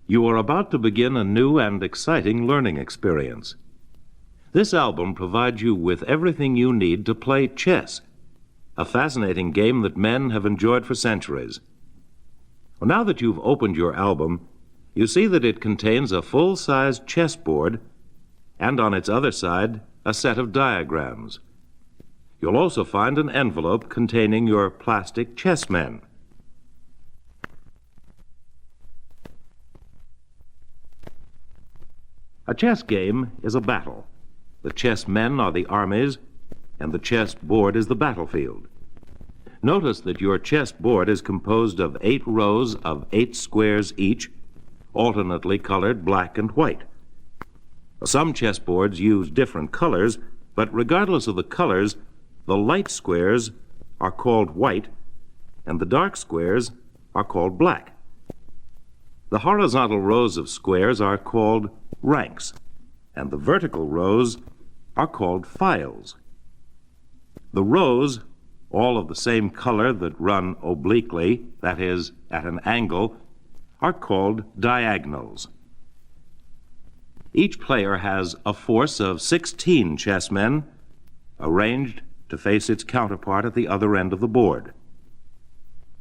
You are about to begin a new and exciting learning experience. This album provides you with everything you need to play chess, a fascinating game that men have enjoyed for centuries. Well, now that you've opened your album, you see that it contains a full-size chessboard and on its other side a set of diagrams. You'll also find an envelope containing your plastic chessmen. A chess game is a battle. The chessmen are the armies, and the chessboard is the battlefield. Notice that your chessboard is composed of 8 rows of 8 squares each, alternately colored black and white. Some chessboards use different colors, but regardless of the colors, the light squares are called white, and the dark squares are called black. The horizontal rows of squares are called ranks, and the vertical rows are called files. The rows, all of the same color that run obliquely, that is, at an angle, are called diagonals. Each player has a force of 16 chessmen arranged to face its counterpart at the other end of the board.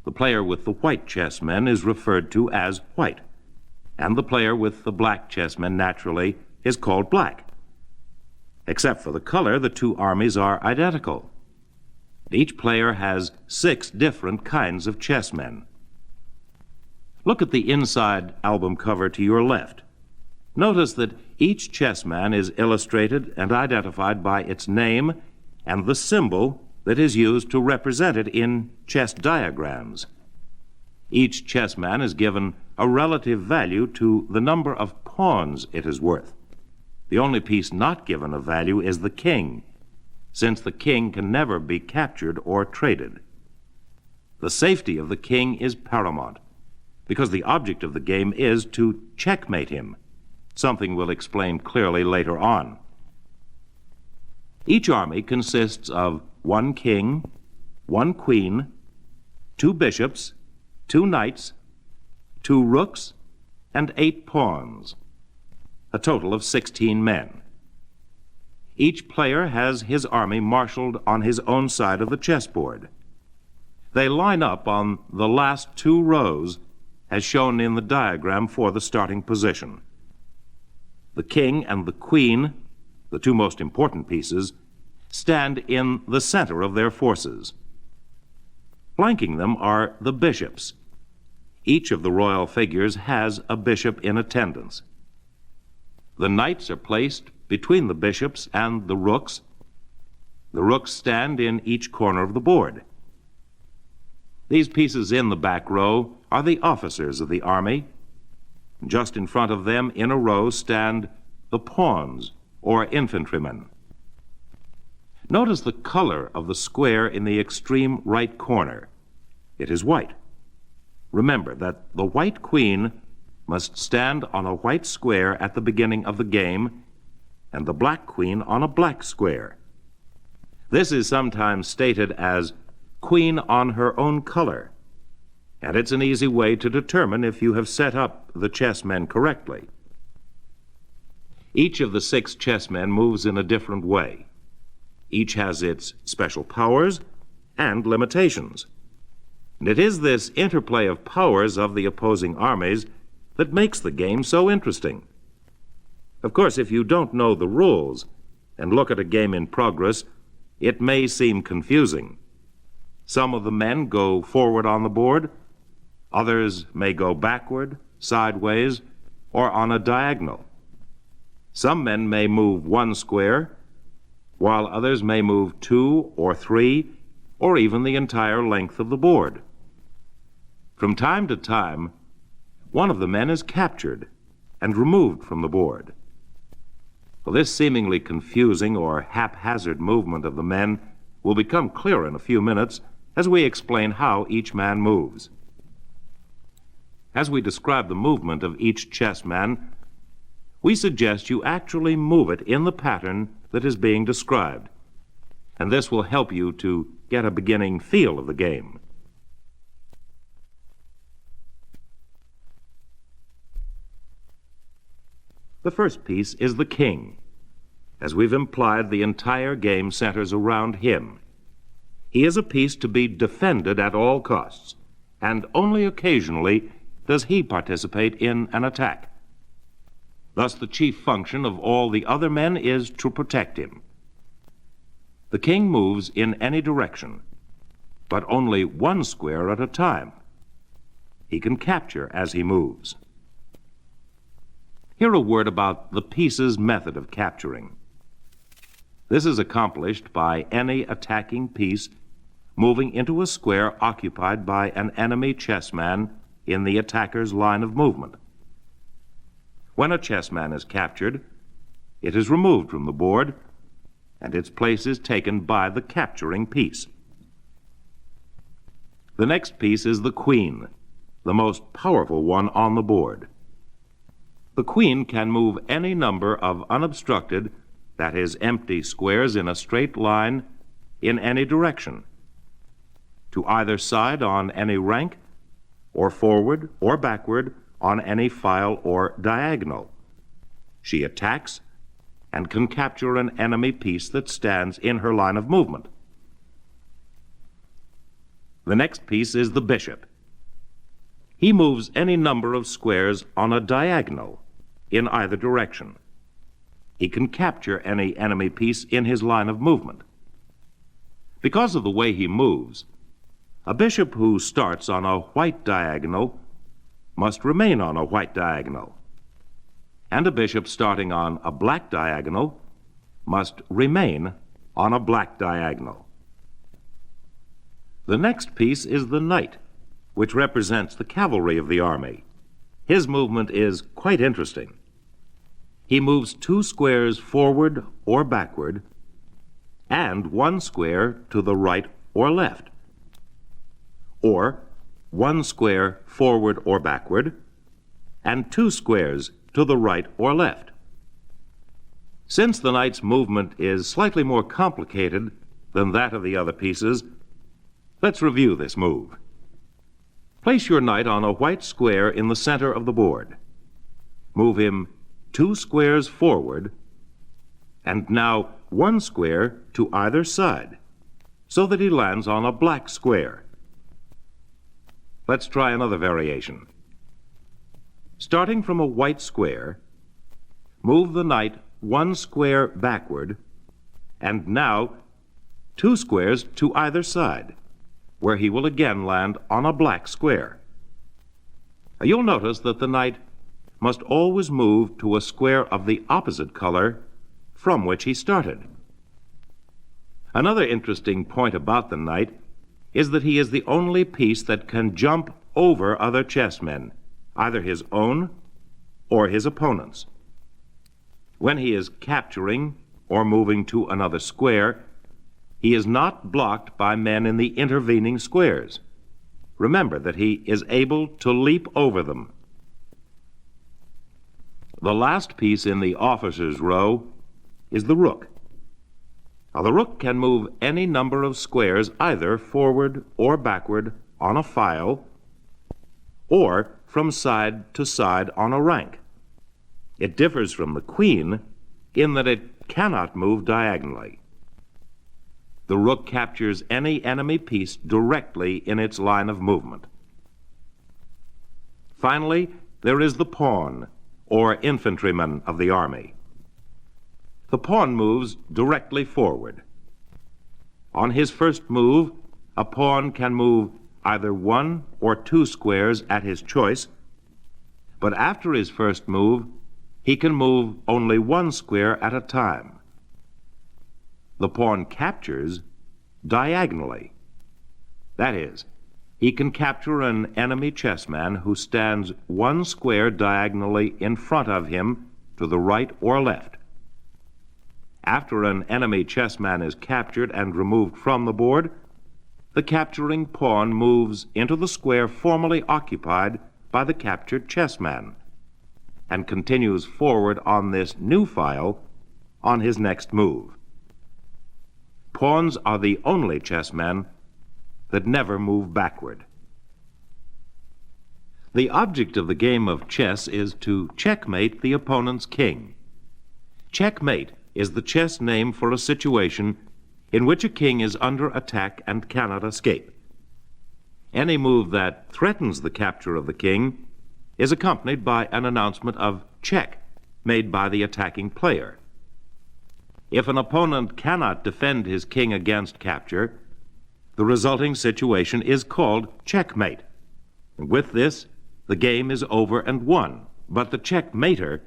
The player with the white chessmen is referred to as white, and the player with the black chessmen, naturally, is called black. Except for the color, the two armies are identical. Each player has 6 different kinds of chessmen. Look at the inside album cover to your left. Notice that each chessman is illustrated and identified by its name and the symbol that is used to represent it in chess diagrams. Each chessman is given a relative value to the number of pawns it is worth. The only piece not given a value is the king, since the king can never be captured or traded. The safety of the king is paramount, because the object of the game is to checkmate him, something we'll explain clearly later on. Each army consists of 1 king, 1 queen, 2 bishops, 2 knights, 2 rooks, and 8 pawns, a total of 16 men. Each player has his army marshaled on his own side of the chessboard. They line up on the last 2 rows as shown in the diagram for the starting position. The king and the queen, the 2 most important pieces, stand in the center of their forces. Flanking them are the bishops. Each of the royal figures has a bishop in attendance. The knights are placed between the bishops and the rooks. The rooks stand in each corner of the board. These pieces in the back row are the officers of the army. Just in front of them, in a row, stand the pawns, or infantrymen. Notice the color of the square in the extreme right corner. It is white. Remember that the white queen must stand on a white square at the beginning of the game, and the black queen on a black square. This is sometimes stated as queen on her own color, and it's an easy way to determine if you have set up the chessmen correctly. Each of the 6 chessmen moves in a different way. Each has its special powers and limitations. And it is this interplay of powers of the opposing armies that makes the game so interesting. Of course, if you don't know the rules and look at a game in progress, it may seem confusing. Some of the men go forward on the board, others may go backward, sideways, or on a diagonal. Some men may move 1 square, while others may move 2 or 3, or even the entire length of the board. From time to time, one of the men is captured and removed from the board. Well, this seemingly confusing or haphazard movement of the men will become clear in a few minutes as we explain how each man moves. As we describe the movement of each chessman, we suggest you actually move it in the pattern that is being described, and this will help you to get a beginning feel of the game. The first piece is the king. As we've implied, the entire game centers around him. He is a piece to be defended at all costs, and only occasionally does he participate in an attack. Thus, the chief function of all the other men is to protect him. The king moves in any direction, but only one square at a time. He can capture as he moves. Here a word about the piece's method of capturing. This is accomplished by any attacking piece moving into a square occupied by an enemy chessman in the attacker's line of movement. When a chessman is captured, it is removed from the board, and its place is taken by the capturing piece. The next piece is the queen, the most powerful one on the board. The queen can move any number of unobstructed, that is, empty squares in a straight line in any direction, to either side on any rank, or forward or backward on any file or diagonal. She attacks and can capture an enemy piece that stands in her line of movement. The next piece is the bishop. He moves any number of squares on a diagonal in either direction. He can capture any enemy piece in his line of movement. Because of the way he moves, a bishop who starts on a white diagonal must remain on a white diagonal, and a bishop starting on a black diagonal must remain on a black diagonal. The next piece is the knight, which represents the cavalry of the army. His movement is quite interesting. He moves 2 squares forward or backward, and 1 square to the right or left, or 1 square forward or backward, and 2 squares to the right or left. Since the knight's movement is slightly more complicated than that of the other pieces, let's review this move. Place your knight on a white square in the center of the board. Move him 2 squares forward, and now 1 square to either side, so that he lands on a black square. Let's try another variation. Starting from a white square, move the knight 1 square backward, and now 2 squares to either side, where he will again land on a black square. You'll notice that the knight must always move to a square of the opposite color from which he started. Another interesting point about the knight is that he is the only piece that can jump over other chessmen, either his own or his opponent's. When he is capturing or moving to another square, he is not blocked by men in the intervening squares. Remember that he is able to leap over them. The last piece in the officers' row is the rook. Now, the rook can move any number of squares either forward or backward on a file, or from side to side on a rank. It differs from the queen in that it cannot move diagonally. The rook captures any enemy piece directly in its line of movement. Finally, there is the pawn, or infantryman of the army. The pawn moves directly forward. On his first move, a pawn can move either 1 or 2 squares at his choice, but after his first move, he can move only 1 square at a time. The pawn captures diagonally. That is, he can capture an enemy chessman who stands 1 square diagonally in front of him to the right or left. After an enemy chessman is captured and removed from the board, the capturing pawn moves into the square formerly occupied by the captured chessman and continues forward on this new file on his next move. Pawns are the only chessmen that never move backward. The object of the game of chess is to checkmate the opponent's king. Checkmate is the chess name for a situation in which a king is under attack and cannot escape. Any move that threatens the capture of the king is accompanied by an announcement of check made by the attacking player. If an opponent cannot defend his king against capture, the resulting situation is called checkmate. And with this, the game is over and won, but the checkmater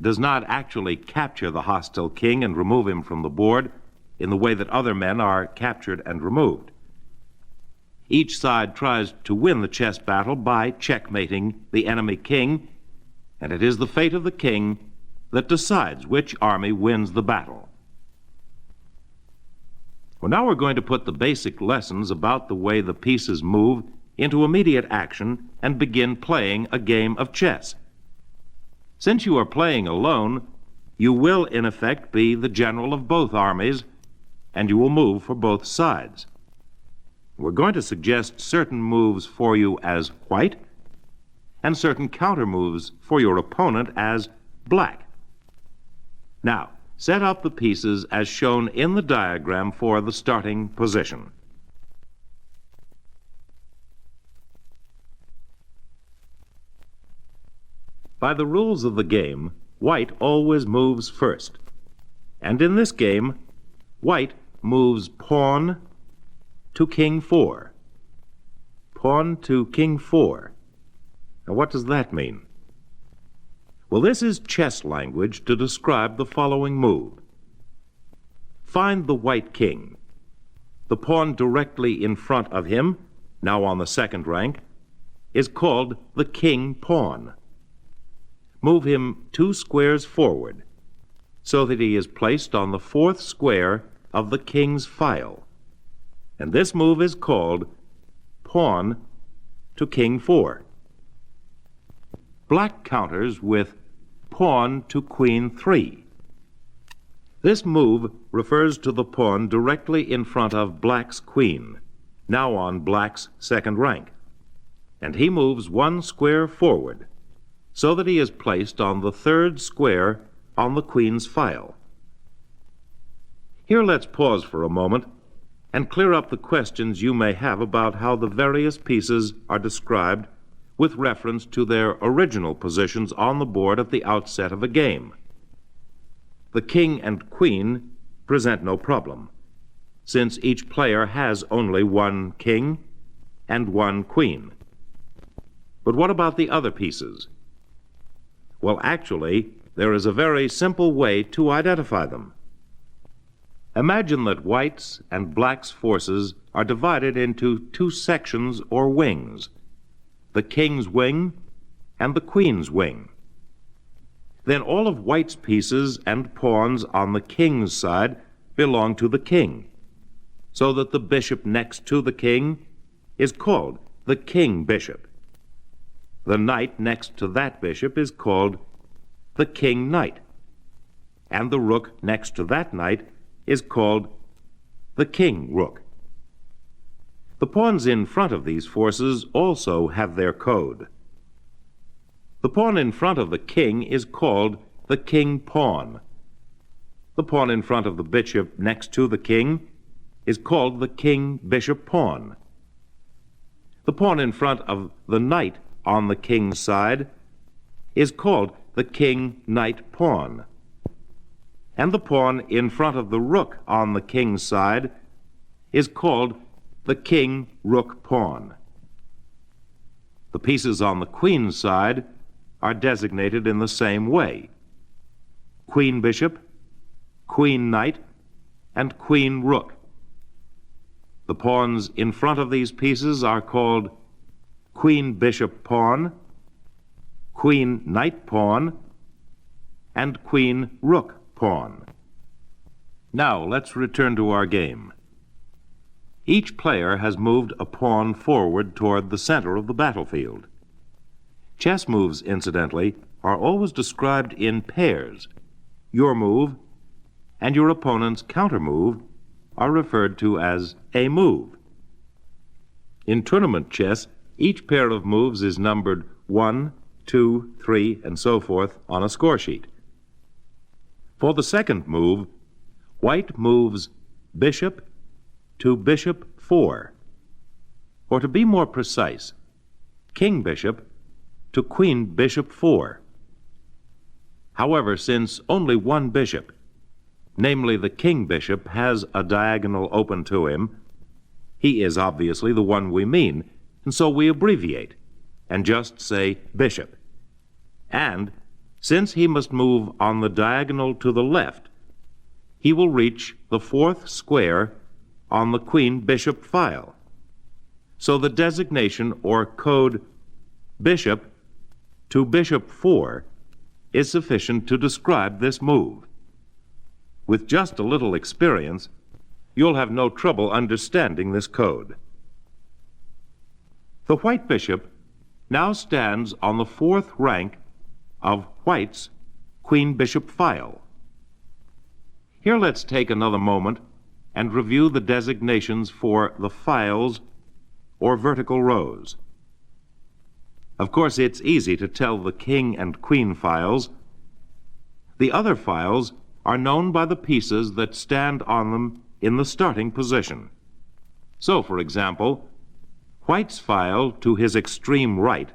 does not actually capture the hostile king and remove him from the board in the way that other men are captured and removed. Each side tries to win the chess battle by checkmating the enemy king, and it is the fate of the king that decides which army wins the battle. Well, now we're going to put the basic lessons about the way the pieces move into immediate action and begin playing a game of chess. Since you are playing alone, you will in effect be the general of both armies, and you will move for both sides. We're going to suggest certain moves for you as white and certain counter moves for your opponent as black. Now, set up the pieces as shown in the diagram for the starting position. By the rules of the game, white always moves first. And in this game, white moves pawn to king 4. Pawn to king 4. Now, what does that mean? Well, this is chess language to describe the following move. Find the white king. The pawn directly in front of him, now on the second rank, is called the king pawn. Move him 2 squares forward, so that he is placed on the 4th square of the king's file. And this move is called pawn to king 4. Black counters with pawn to queen 3. This move refers to the pawn directly in front of black's queen, now on black's second rank, and he moves 1 square forward, so that he is placed on the 3rd square on the queen's file. Here let's pause for a moment and clear up the questions you may have about how the various pieces are described with reference to their original positions on the board at the outset of a game. The king and queen present no problem, since each player has only 1 king and 1 queen. But what about the other pieces? Well, actually, there is a very simple way to identify them. Imagine that white's and black's forces are divided into 2 sections or wings, the king's wing and the queen's wing. Then all of white's pieces and pawns on the king's side belong to the king, so that the bishop next to the king is called the king bishop. The knight next to that bishop is called the king knight, and the rook next to that knight is called the king rook. The pawns in front of these forces also have their code. The pawn in front of the king is called the king pawn. The pawn in front of the bishop next to the king is called the king bishop pawn. The pawn in front of the knight on the king's side is called the king knight pawn. And the pawn in front of the rook on the king's side is called the king rook pawn. The pieces on the queen's side are designated in the same way: queen bishop, queen knight, and queen rook. The pawns in front of these pieces are called queen bishop pawn, queen knight pawn, and queen rook pawn. Now let's return to our game. Each player has moved a pawn forward toward the center of the battlefield. Chess moves, incidentally, are always described in pairs. Your move and your opponent's counter move are referred to as a move. In tournament chess, each pair of moves is numbered 1, 2, 3, and so forth on a score sheet. For the second move, white moves bishop to bishop 4, or to be more precise, king bishop to queen bishop 4. However, since only one bishop, namely the king bishop, has a diagonal open to him, he is obviously the one we mean, and so we abbreviate and just say bishop. And since he must move on the diagonal to the left, he will reach the fourth square on the queen bishop file. So the designation or code bishop to bishop 4 is sufficient to describe this move. With just a little experience, you'll have no trouble understanding this code. The white bishop now stands on the fourth rank of white's queen bishop file. Here let's take another moment and review the designations for the files or vertical rows. Of course, it's easy to tell the king and queen files. The other files are known by the pieces that stand on them in the starting position. So, for example, white's file to his extreme right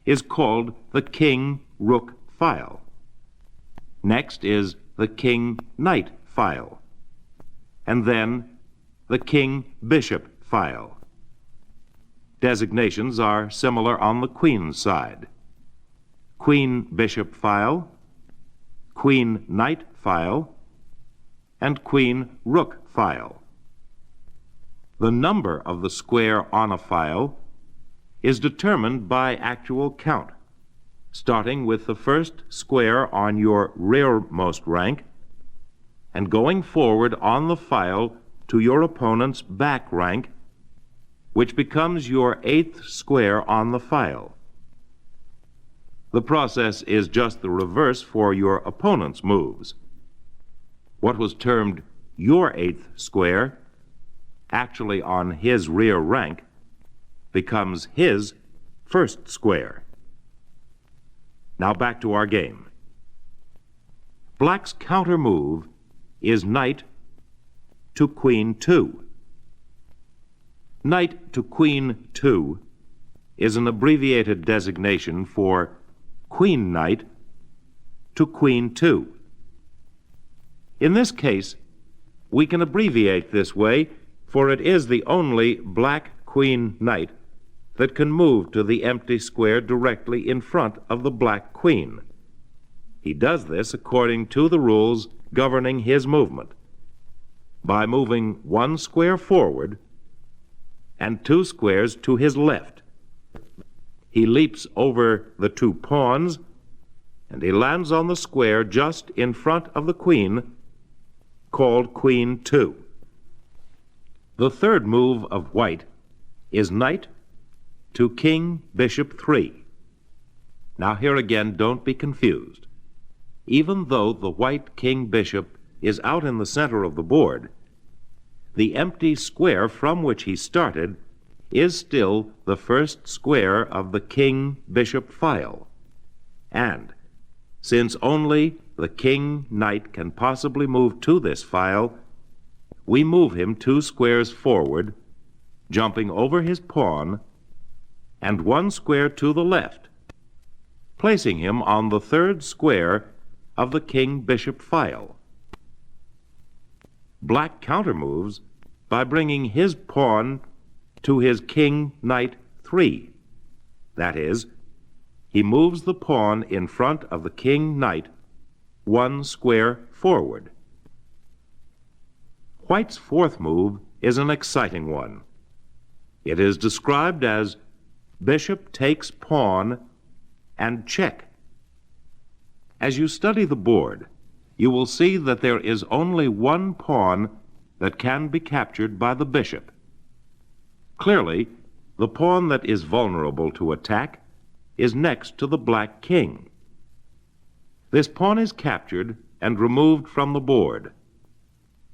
is called the king-rook file. Next is the king-knight file, and then the king-bishop file. Designations are similar on the queen's side. Queen-bishop file, queen-knight file, and queen-rook file. The number of the square on a file is determined by actual count, starting with the first square on your rearmost rank and going forward on the file to your opponent's back rank, which becomes your 8th square on the file. The process is just the reverse for your opponent's moves. What was termed your 8th square, actually on his rear rank, becomes his first square. Now back to our game. Black's counter move is knight to queen 2. Knight to queen 2 is an abbreviated designation for queen knight to queen 2. In this case, we can abbreviate this way, for it is the only black queen knight that can move to the empty square directly in front of the black queen. He does this according to the rules governing his movement, by moving 1 square forward and 2 squares to his left. He leaps over the 2 pawns, and he lands on the square just in front of the queen, called queen 2. The third move of white is knight to king bishop 3. Now here again, don't be confused. Even though the white king bishop is out in the center of the board, the empty square from which he started is still the first square of the king-bishop file. And since only the king-knight can possibly move to this file, we move him 2 squares forward, jumping over his pawn, and 1 square to the left, placing him on the 3rd square of the king-bishop file. Black countermoves by bringing his pawn to his king-knight 3. That is, he moves the pawn in front of the king-knight 1 square forward. White's fourth move is an exciting one. It is described as bishop takes pawn and check. As you study the board, you will see that there is only one pawn that can be captured by the bishop. Clearly, the pawn that is vulnerable to attack is next to the black king. This pawn is captured and removed from the board.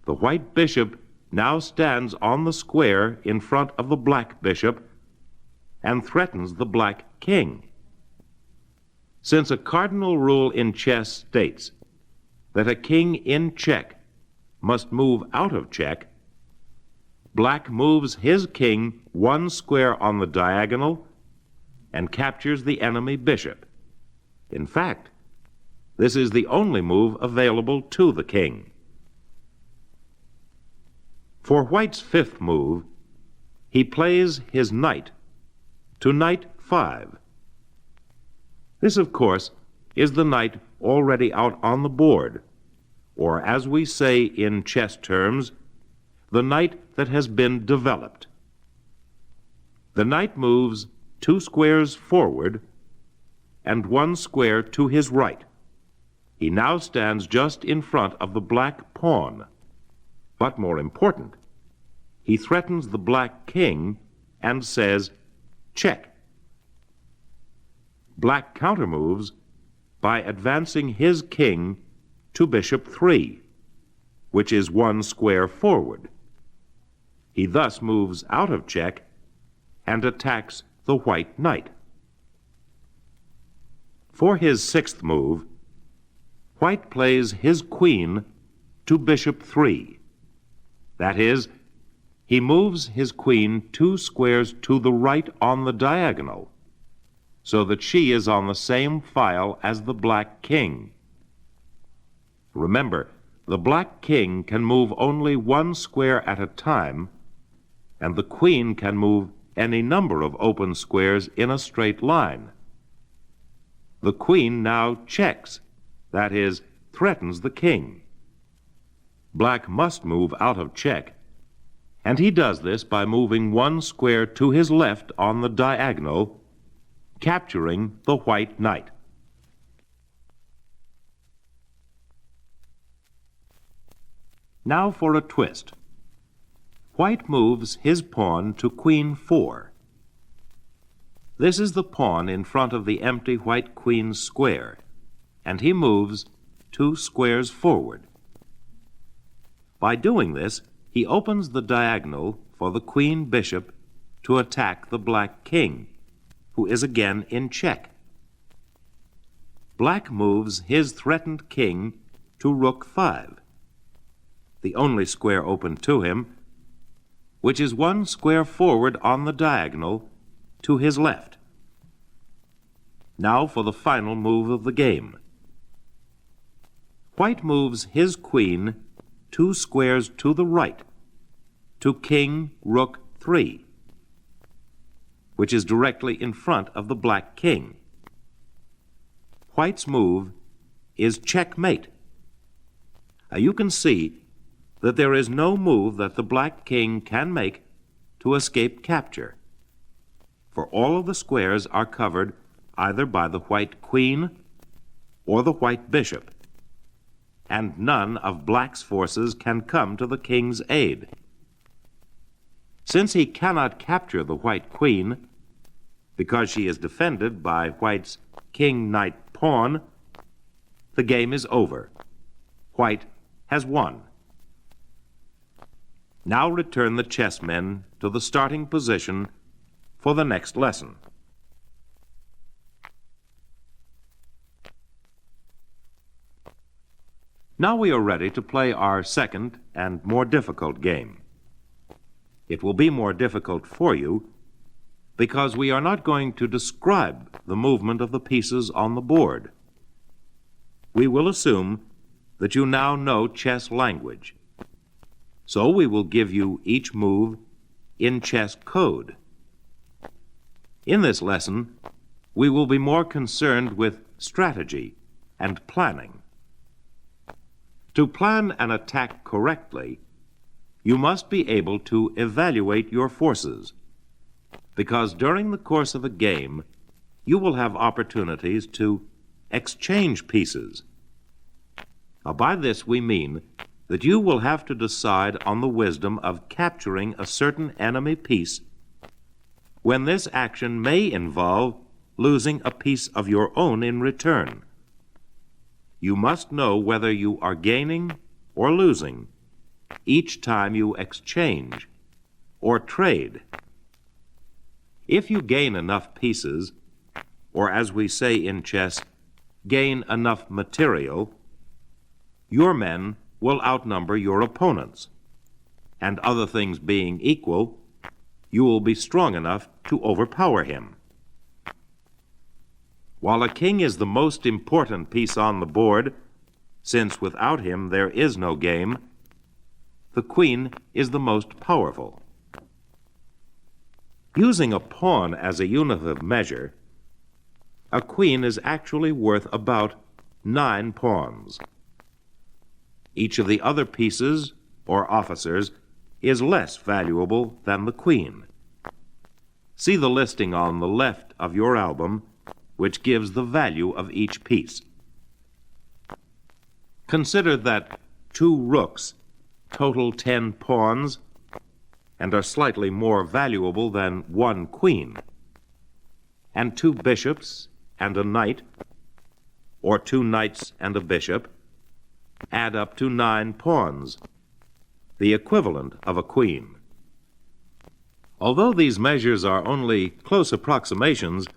The white bishop now stands on the square in front of the black bishop and threatens the black king. Since a cardinal rule in chess states that a king in check must move out of check, black moves his king one square on the diagonal and captures the enemy bishop. In fact, this is the only move available to the king. For white's fifth move, he plays his knight to knight 5. This, of course, is the knight already out on the board, or as we say in chess terms, the knight that has been developed. The knight moves 2 squares forward and 1 square to his right. He now stands just in front of the black pawn. But more important, he threatens the black king and says, check. Black countermoves by advancing his king to bishop 3, which is 1 square forward. He thus moves out of check and attacks the white knight. For his sixth move, white plays his queen to bishop 3. That is, he moves his queen 2 squares to the right on the diagonal, so that she is on the same file as the black king. Remember, the black king can move only 1 square at a time, and the queen can move any number of open squares in a straight line. The queen now checks, that is, threatens the king. Black must move out of check, and he does this by moving 1 square to his left on the diagonal, capturing the white knight. Now for a twist. White moves his pawn to queen 4. This is the pawn in front of the empty white queen's square, and he moves 2 squares forward. By doing this, he opens the diagonal for the queen bishop to attack the black king, who is again in check. Black moves his threatened king to rook 5, the only square open to him, which is 1 square forward on the diagonal to his left. Now for the final move of the game. White moves his queen 2 squares to the right to king rook 3, which is directly in front of the black king. White's move is checkmate. Now you can see that there is no move that the black king can make to escape capture, for all of the squares are covered either by the white queen or the white bishop, and none of black's forces can come to the king's aid. Since he cannot capture the white queen, because she is defended by white's king-knight pawn, the game is over. White has won. Now return the chessmen to the starting position for the next lesson. Now we are ready to play our second and more difficult game. It will be more difficult for you because we are not going to describe the movement of the pieces on the board. We will assume that you now know chess language. So we will give you each move in chess code. In this lesson, we will be more concerned with strategy and planning. To plan an attack correctly, you must be able to evaluate your forces, because during the course of a game, you will have opportunities to exchange pieces. Now, by this we mean that you will have to decide on the wisdom of capturing a certain enemy piece when this action may involve losing a piece of your own in return. You must know whether you are gaining or losing each time you exchange or trade. If you gain enough pieces, or as we say in chess, gain enough material, your men will outnumber your opponents, and other things being equal, you will be strong enough to overpower him. While a king is the most important piece on the board, since without him there is no game, the queen is the most powerful. Using a pawn as a unit of measure, a queen is actually worth about 9 pawns. Each of the other pieces or officers is less valuable than the queen. See the listing on the left of your album, which gives the value of each piece. Consider that 2 rooks total 10 pawns and are slightly more valuable than 1 queen, and 2 bishops and a knight, or 2 knights and a bishop, add up to 9 pawns, the equivalent of a queen. Although these measures are only close approximations,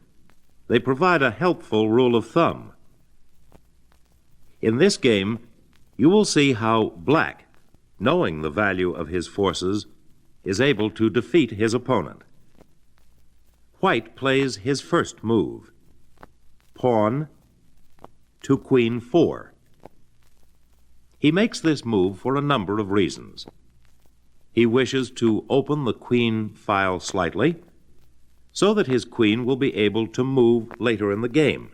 they provide a helpful rule of thumb. In this game, you will see how black, knowing the value of his forces, is able to defeat his opponent. White plays his first move, pawn to queen 4. He makes this move for a number of reasons. He wishes to open the queen file slightly so that his queen will be able to move later in the game.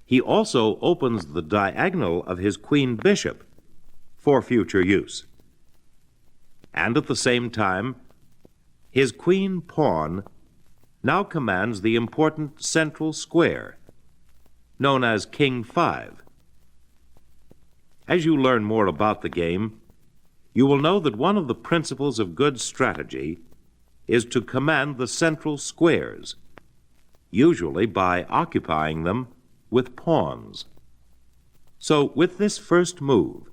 He also opens the diagonal of his queen bishop for future use. And at the same time, his queen pawn now commands the important central square, known as King 5. As you learn more about the game, you will know that one of the principles of good strategy is to command the central squares, usually by occupying them with pawns. So with this first move,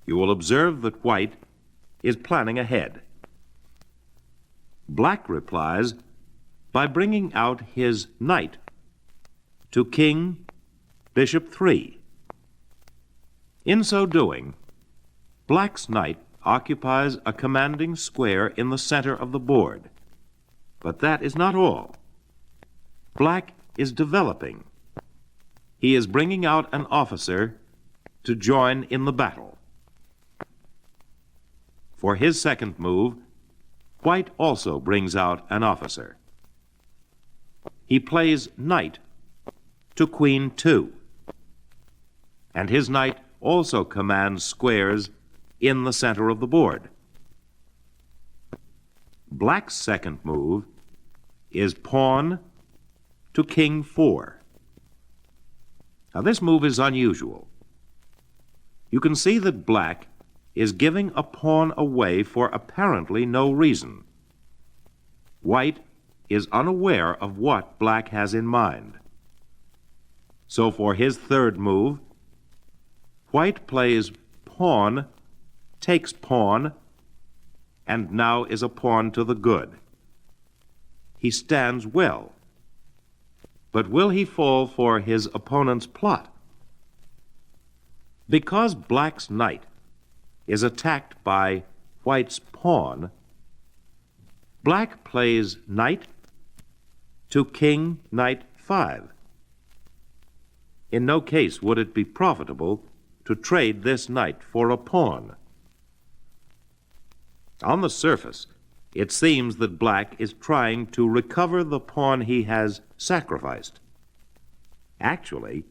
you will observe that white is planning ahead. Black replies by bringing out his knight to king bishop 3. In so doing, black's knight occupies a commanding square in the center of the board. But that is not all. Black is developing. He is bringing out an officer to join in the battle. For his second move, white also brings out an officer. He plays knight to queen 2, and his knight also commands squares in the center of the board. Black's second move is pawn to king 4. Now this move is unusual. You can see that black is giving a pawn away for apparently no reason. White is unaware of what black has in mind. So for his third move, white plays pawn, takes pawn, and now is a pawn to the good. He stands well. But will he fall for his opponent's plot? Because black's knight is attacked by white's pawn, black plays knight to king knight 5. In no case would it be profitable to trade this knight for a pawn. On the surface, it seems that black is trying to recover the pawn he has sacrificed. Actually,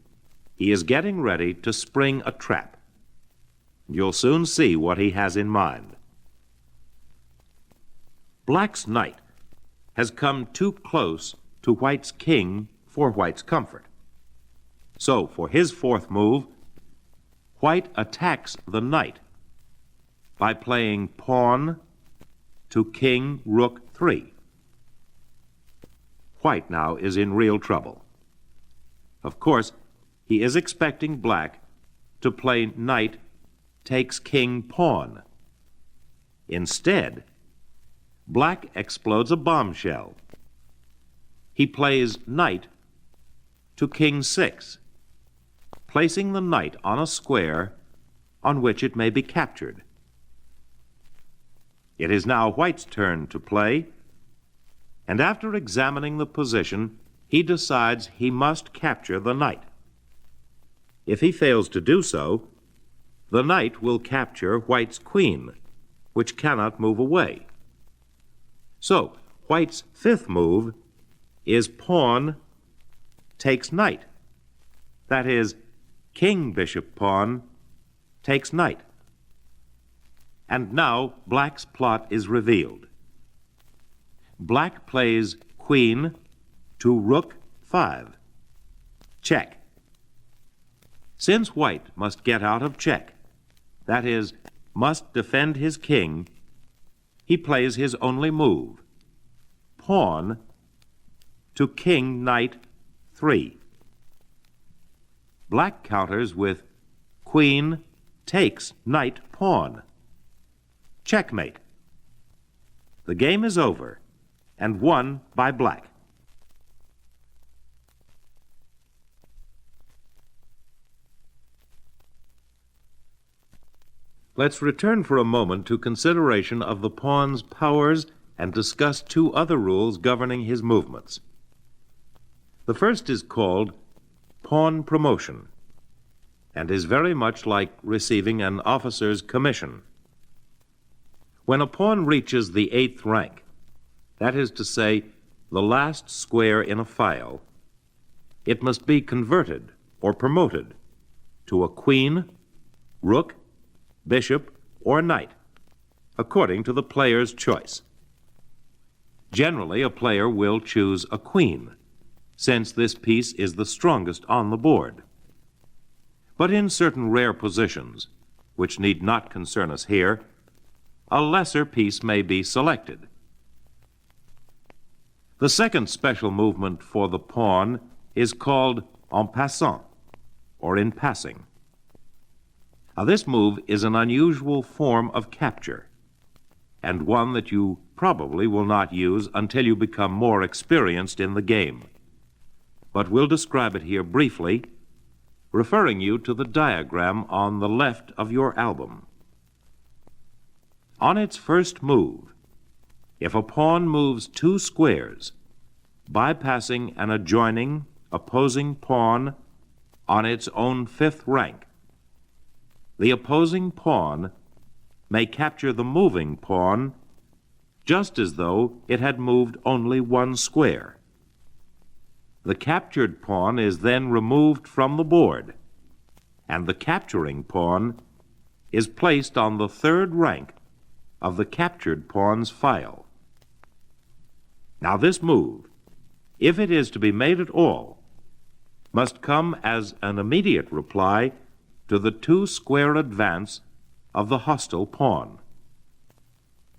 he is getting ready to spring a trap. You'll soon see what he has in mind. Black's knight has come too close to white's king for white's comfort. So, for his fourth move, white attacks the knight by playing pawn to king rook 3. White now is in real trouble. Of course, he is expecting black to play knight takes king pawn. Instead, black explodes a bombshell. He plays knight to king 6, placing the knight on a square on which it may be captured. It is now white's turn to play, and after examining the position, he decides he must capture the knight. If he fails to do so, the knight will capture white's queen, which cannot move away. So, white's fifth move is pawn takes knight. That is, king, bishop, pawn takes knight. And now black's plot is revealed. Black plays queen to rook 5. Check. Since white must get out of check, that is, must defend his king, he plays his only move, pawn to king knight 3. Black counters with queen takes knight pawn. Checkmate. The game is over and won by black. Let's return for a moment to consideration of the pawn's powers and discuss two other rules governing his movements. The first is called pawn promotion and is very much like receiving an officer's commission. When a pawn reaches the 8th rank, that is to say, the last square in a file, it must be converted or promoted to a queen, rook, bishop, or knight, according to the player's choice. Generally, a player will choose a queen, since this piece is the strongest on the board. But in certain rare positions, which need not concern us here, a lesser piece may be selected. The second special movement for the pawn is called en passant, or in passing. Now, this move is an unusual form of capture, and one that you probably will not use until you become more experienced in the game. But we'll describe it here briefly, referring you to the diagram on the left of your album. On its first move, if a pawn moves 2 squares, bypassing an adjoining, opposing pawn on its own 5th rank, the opposing pawn may capture the moving pawn just as though it had moved only 1 square. The captured pawn is then removed from the board, and the capturing pawn is placed on the 3rd rank of the captured pawn's file. Now, this move, if it is to be made at all, must come as an immediate reply to the 2-square advance of the hostile pawn.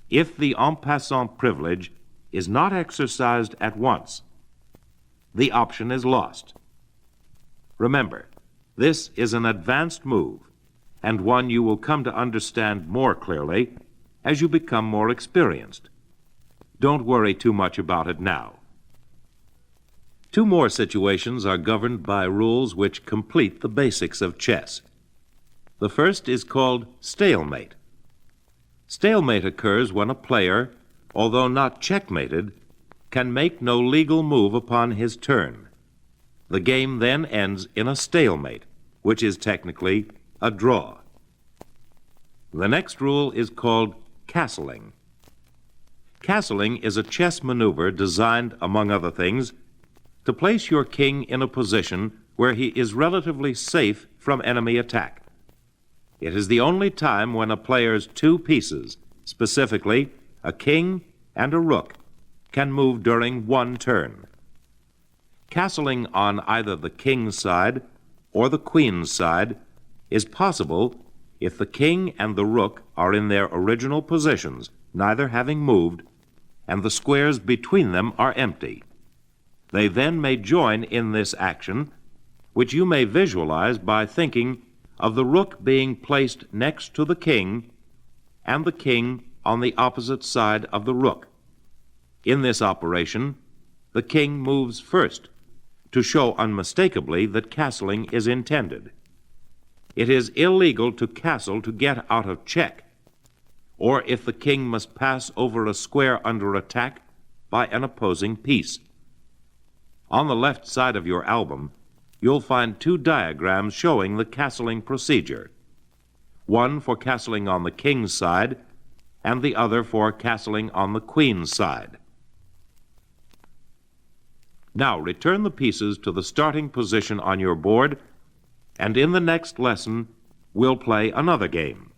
If the en passant privilege is not exercised at once, the option is lost. Remember, this is an advanced move, and one you will come to understand more clearly as you become more experienced. Don't worry too much about it now. 2 more situations are governed by rules which complete the basics of chess. The first is called stalemate. Stalemate occurs when a player, although not checkmated, can make no legal move upon his turn. The game then ends in a stalemate, which is technically a draw. The next rule is called castling. Castling is a chess maneuver designed, among other things, to place your king in a position where he is relatively safe from enemy attack. It is the only time when a player's 2 pieces, specifically a king and a rook, can move during 1 turn. Castling on either the king's side or the queen's side is possible if the king and the rook are in their original positions, neither having moved, and the squares between them are empty. They then may join in this action, which you may visualize by thinking of the rook being placed next to the king and the king on the opposite side of the rook. In this operation, the king moves first, to show unmistakably that castling is intended. It is illegal to castle to get out of check, or if the king must pass over a square under attack by an opposing piece. On the left side of your album, you'll find two diagrams showing the castling procedure, one for castling on the king's side and the other for castling on the queen's side. Now return the pieces to the starting position on your board, and in the next lesson we'll play another game.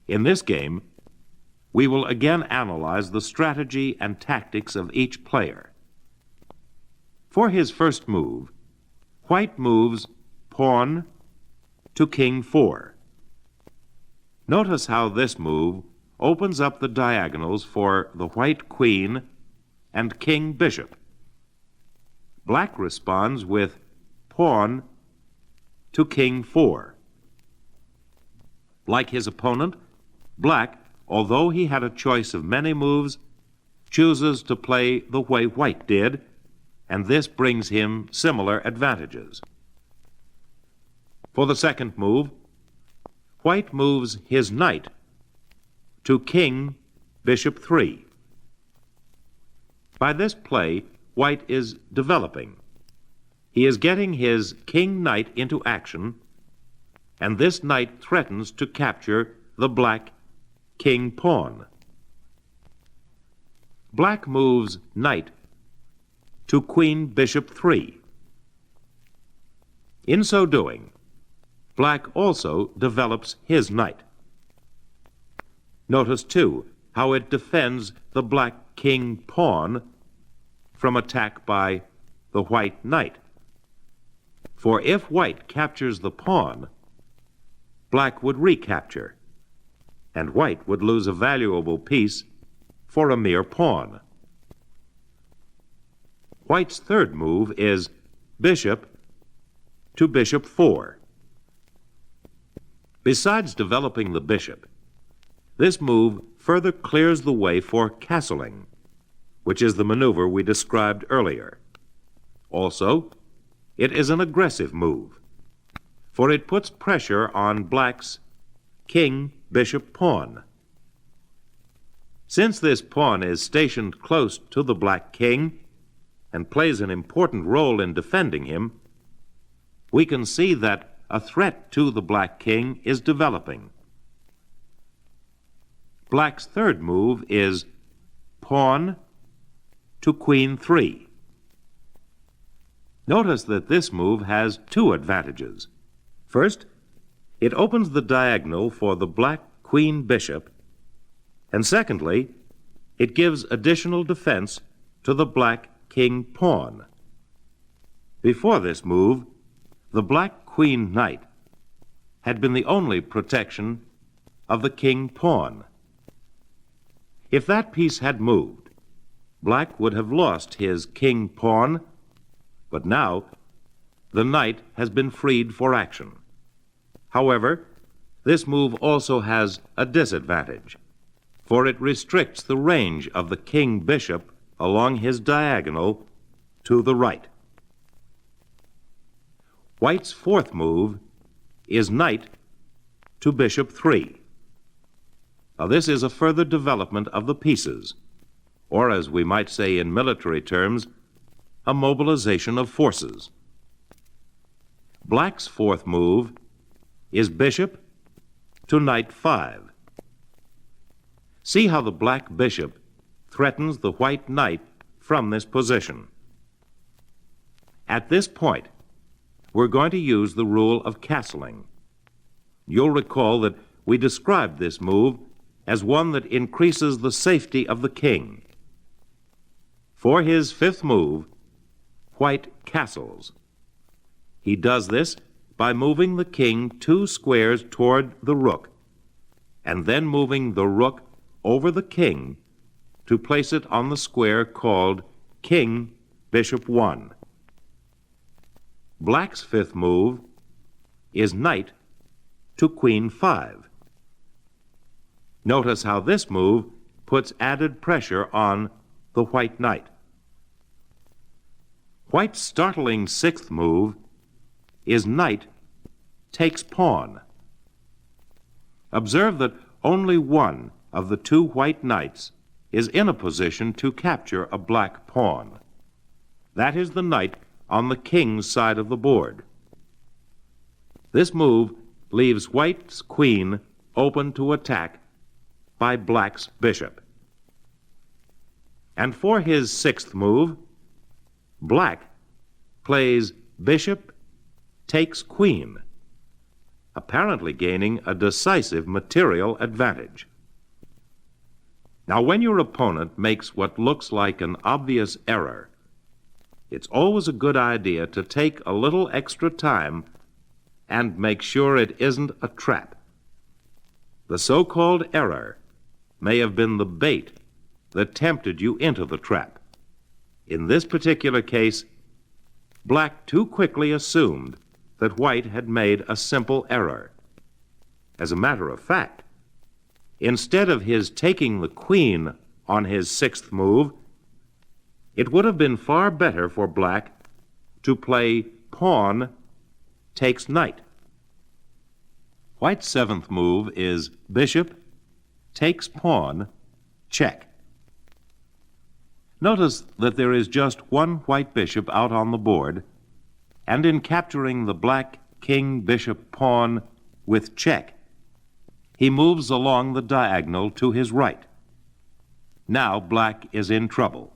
In this game, we will again analyze the strategy and tactics of each player. For his first move, White moves pawn to King 4. Notice how this move opens up the diagonals for the White Queen and King Bishop. Black responds with pawn to King 4. Like his opponent, Black, although he had a choice of many moves, chooses to play the way White did, and this brings him similar advantages. For the second move, White moves his knight to King Bishop 3. By this play, White is developing. He is getting his king knight into action, and this knight threatens to capture the black king pawn. Black moves knight to Queen Bishop 3. In so doing, Black also develops his knight. Notice, too, how it defends the black king pawn from attack by the white knight. For if White captures the pawn, Black would recapture, and White would lose a valuable piece for a mere pawn. White's third move is Bishop to Bishop 4. Besides developing the bishop, this move further clears the way for castling, which is the maneuver we described earlier. Also, it is an aggressive move, for it puts pressure on Black's king bishop pawn. Since this pawn is stationed close to the black king and plays an important role in defending him, we can see that a threat to the black king is developing. Black's third move is pawn to Queen 3. Notice that this move has two advantages. First, it opens the diagonal for the black queen bishop, and secondly, it gives additional defense to the black king pawn. Before this move, the black queen knight had been the only protection of the king pawn. If that piece had moved, Black would have lost his king pawn, but now the knight has been freed for action. However, this move also has a disadvantage, for it restricts the range of the king bishop along his diagonal to the right. White's fourth move is knight to Bishop 3. Now, this is a further development of the pieces, or as we might say in military terms, a mobilization of forces. Black's fourth move is Bishop to Knight 5. See how the black bishop threatens the white knight from this position. At this point, we're going to use the rule of castling. You'll recall that we described this move as one that increases the safety of the king. For his fifth move, White castles. He does this by moving the king 2 squares toward the rook, and then moving the rook over the king to place it on the square called King Bishop 1. Black's fifth move is knight to Queen 5. Notice how this move puts added pressure on the white knight. White's startling sixth move is knight takes pawn. Observe that only one of the two white knights is in a position to capture a black pawn. That is the knight on the king's side of the board. This move leaves white's queen open to attack by black's bishop. And for his sixth move, black plays bishop takes queen, apparently gaining a decisive material advantage. Now, when your opponent makes what looks like an obvious error, it's always a good idea to take a little extra time and make sure it isn't a trap. The so-called error may have been the bait that tempted you into the trap. In this particular case, black too quickly assumed that white had made a simple error. As a matter of fact, instead of his taking the queen on his sixth move, it would have been far better for black to play pawn takes knight. White's seventh move is bishop takes pawn check. Notice that there is just one white bishop out on the board, and in capturing the black king bishop pawn with check, he moves along the diagonal to his right. Now black is in trouble.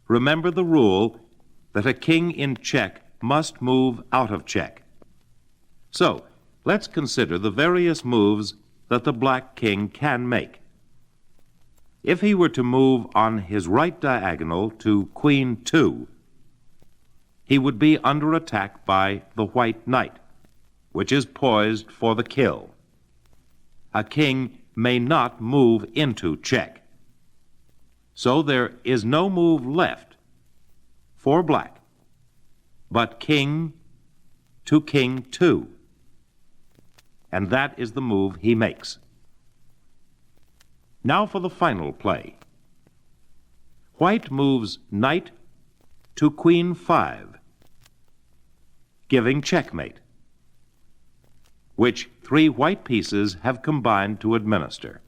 Remember the rule that a king in check must move out of check. So, let's consider the various moves that the black king can make. If he were to move on his right diagonal to queen 2, he would be under attack by the white knight, which is poised for the kill. A king may not move into check. So there is no move left for black but king to king 2. And that is the move he makes. Now for the final play. White moves knight to queen 5, giving checkmate, which three white pieces have combined to administer.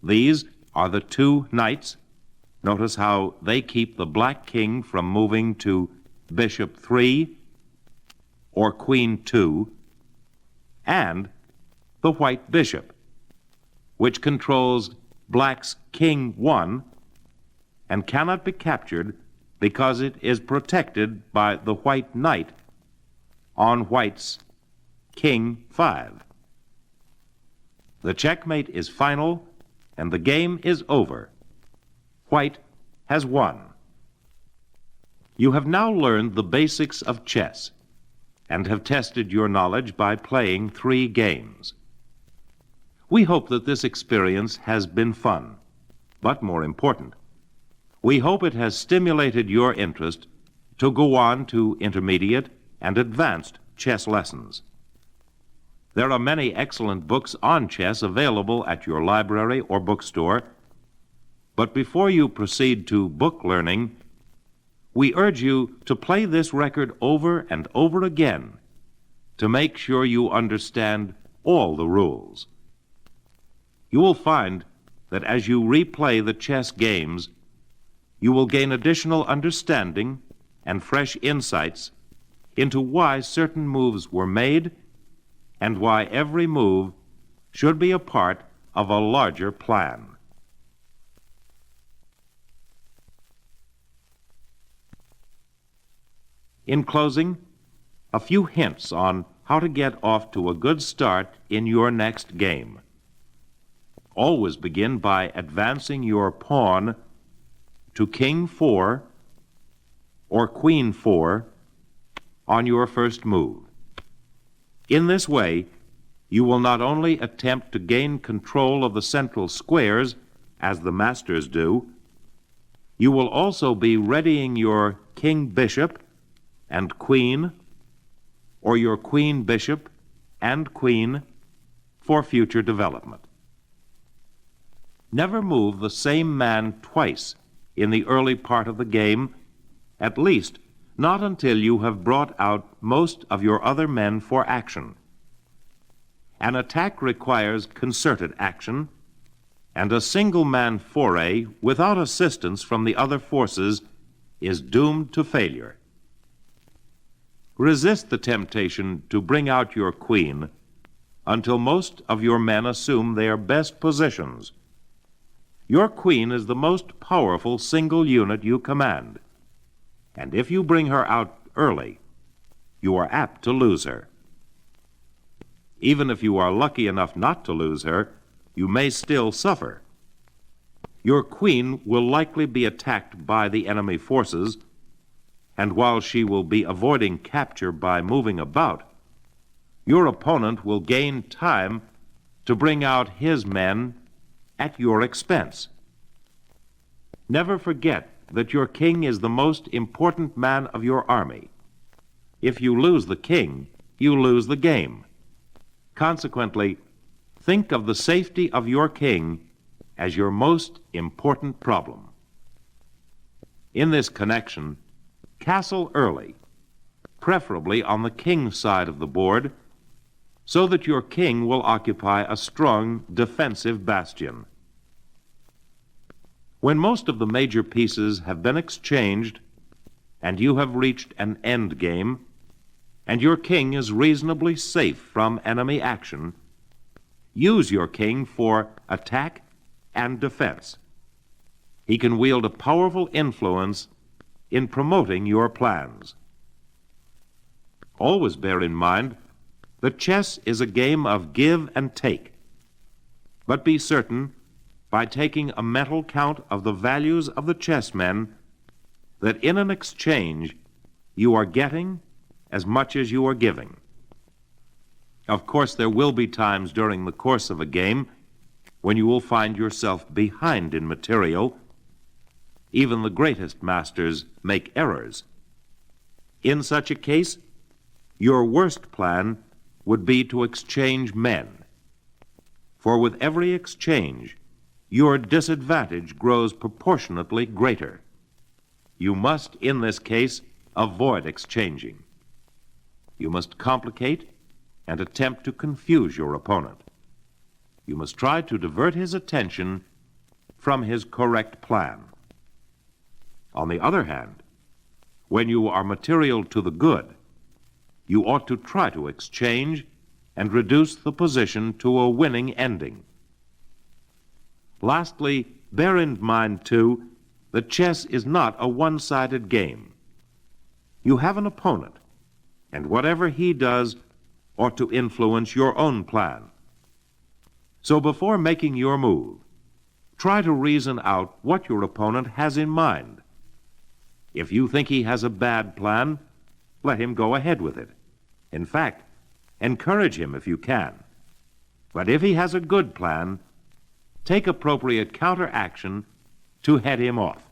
These are the two knights. Notice how they keep the black king from moving to bishop 3 or queen 2, and the white bishop, which controls black's king 1 and cannot be captured because it is protected by the white knight on white's king 5. The checkmate is final and the game is over. White has won. You have now learned the basics of chess and have tested your knowledge by playing 3 games. We hope that this experience has been fun, but more important, we hope it has stimulated your interest to go on to intermediate and advanced chess lessons. There are many excellent books on chess available at your library or bookstore, but before you proceed to book learning, we urge you to play this record over and over again to make sure you understand all the rules. You will find that as you replay the chess games, you will gain additional understanding and fresh insights into why certain moves were made and why every move should be a part of a larger plan. In closing, a few hints on how to get off to a good start in your next game. Always begin by advancing your pawn to king 4 or queen 4 on your first move. In this way, you will not only attempt to gain control of the central squares, as the masters do, you will also be readying your king bishop and queen, or your queen bishop and queen for future development. Never move the same man twice in the early part of the game, at least not until you have brought out most of your other men for action. An attack requires concerted action, and a single-man foray without assistance from the other forces is doomed to failure. Resist the temptation to bring out your queen until most of your men assume their best positions. Your queen is the most powerful single unit you command, and if you bring her out early, you are apt to lose her. Even if you are lucky enough not to lose her, you may still suffer. Your queen will likely be attacked by the enemy forces, and while she will be avoiding capture by moving about, your opponent will gain time to bring out his men at your expense. Never forget that your king is the most important man of your army. If you lose the king, you lose the game. Consequently, think of the safety of your king as your most important problem. In this connection, castle early, preferably on the king's side of the board, so that your king will occupy a strong defensive bastion. When most of the major pieces have been exchanged and you have reached an end game, and your king is reasonably safe from enemy action, use your king for attack and defense. He can wield a powerful influence in promoting your plans. Always bear in mind that chess is a game of give and take, but be certain, by taking a mental count of the values of the chessmen, that in an exchange you are getting as much as you are giving. Of course, there will be times during the course of a game when you will find yourself behind in material. Even the greatest masters make errors. In such a case, your worst plan would be to exchange men. For with every exchange, your disadvantage grows proportionately greater. You must, in this case, avoid exchanging. You must complicate and attempt to confuse your opponent. You must try to divert his attention from his correct plan. On the other hand, when you are material to the good, you ought to try to exchange and reduce the position to a winning ending. Lastly, bear in mind, too, that chess is not a one-sided game. You have an opponent, and whatever he does ought to influence your own plan. So before making your move, try to reason out what your opponent has in mind. If you think he has a bad plan, let him go ahead with it. In fact, encourage him if you can. But if he has a good plan, take appropriate counteraction to head him off.